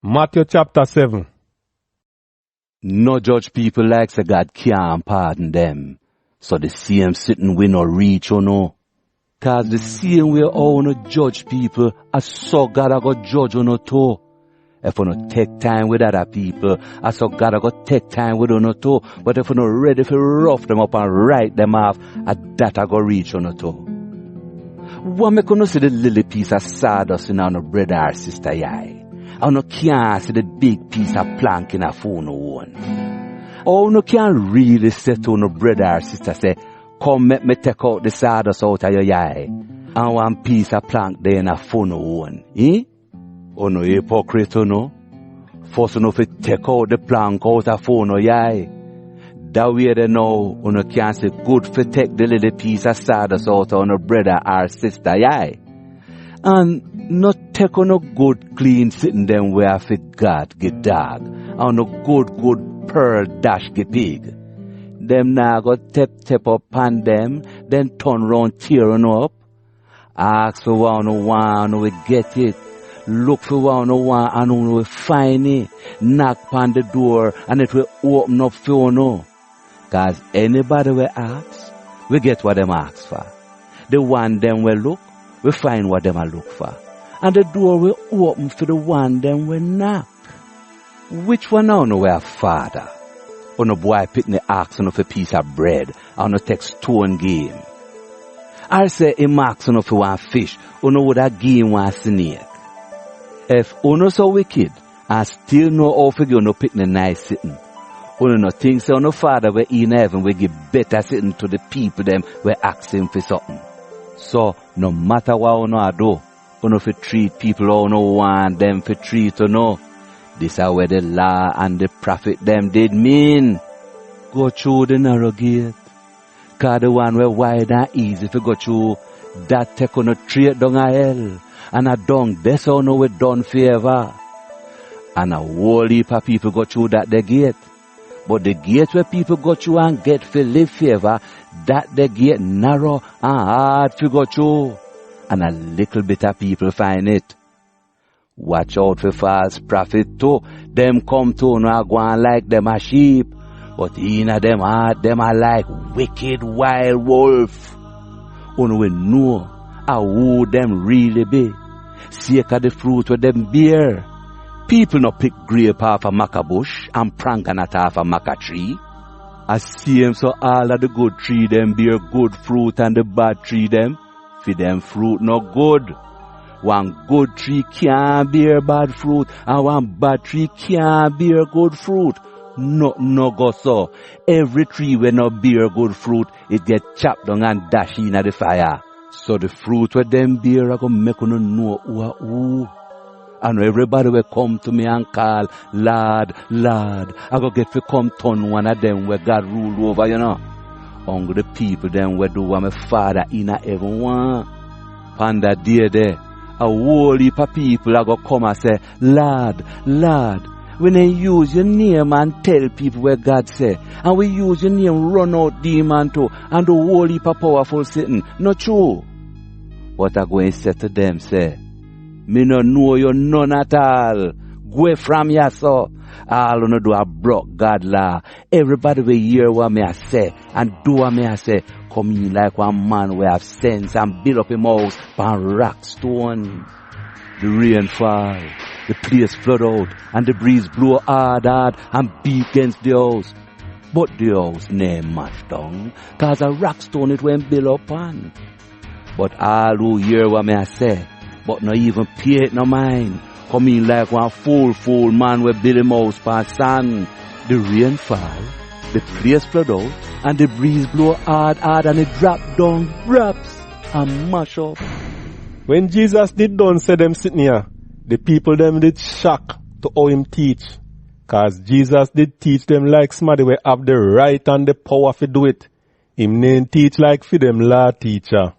Matthew chapter 7. No judge people like say God can't pardon them. So the same sitting we no reach or no. Cause the same way how no judge people, I saw God I go judge or no too. If we no take time with other people, I saw God I go take time with no too. But if we no ready to rough them up and write them off, that I go reach or no too. What make you no see the little piece of sawdust in our brother or sister yai? I no can't see the big piece of plank in a phone one. Oh, no can't really say to no brother or sister say, come make me take out the sawdust out of your eye. And one piece of plank there in a phone one. Eh? Oh no hypocrite no. First enough to take out the plank out of phone or eye. That way they know you no can't say good for take the little piece of sawdust out of no brother or sister eye. And not take on no good clean sitting them where for God get dog. And no good pearl dash get pig. Them now go tap up on them, then turn round tearing up. Ask for one and we get it. Look for one and we find it. Knock on the door and it will open up for you. Cause anybody will ask, we get what them ask for. The one them will look, we find what them a look for. And the door will open for the one them will knock. Which one now know where father? Or no boy picking the axe on a piece of bread, or no take stone game. I say him axe on for one fish, or no would a game one snake. If uno so wicked, and still know how to no pick the nice sitting. Uno no think so no father we in heaven will give better sitting to the people them we ask him for something. So no matter what uno do, uno fi treat people how uno want them fi treat or no. This is where the law and the prophet them did mean. Go through the narrow gate. Cause the one where wide and easy to go through, that take on a straight down a hell. And a dung, that's how no we done forever. And a whole heap of people go through that the gate. But the gate where people go through and get to live forever, that the gate narrow and hard to go through. And a little bit of people find it. Watch out for false prophet too. Them come to no go on like them a sheep. But in a them heart, them are like wicked wild wolf. Uno we know who them really be. Seek of the fruit with them bear. People no pick grape off a maca bush and pranganat off a maca tree. I see them so all of the good tree them bear good fruit and the bad tree them, for them fruit no good. One good tree can't bear bad fruit, and one bad tree can't bear good fruit. No go so. Every tree when no bear good fruit, it get chopped down and dashed in the fire. So the fruit with them bear are gonna make you know who are who. And everybody will come to me and call, Lord, I go get to come turn one of them where God rule over, you know. Only the people them where do what my father in a heaven want. On that day there, a whole heap of people are going to come and say, Lord, when they use your name and tell people where God say, and we use your name run out demon too, and the whole heap of powerful Satan. Not true. But I go and say to them, say, me no know you none at all. Go from here, so. All you know do a broke God law. Everybody will hear what me I say, and do what me I say. Come in like one man who have sense and build up him house on rock stone. The rain fall, the place flood out, and the breeze blow hard and beat against the house. But the house name mashed down, cause a rock stone it went built upon. But all who hear what me I say, but no even pay it no mind, come in like one fool man with build him house on sand. The rain fall, the place flood out, and the breeze blow hard and it drop down drops and mash up. When Jesus did done say them sitting here, the people them did shock to how him teach. Cause Jesus did teach them like somebody will have the right and the power to do it. Him didn't teach like for them law teacher.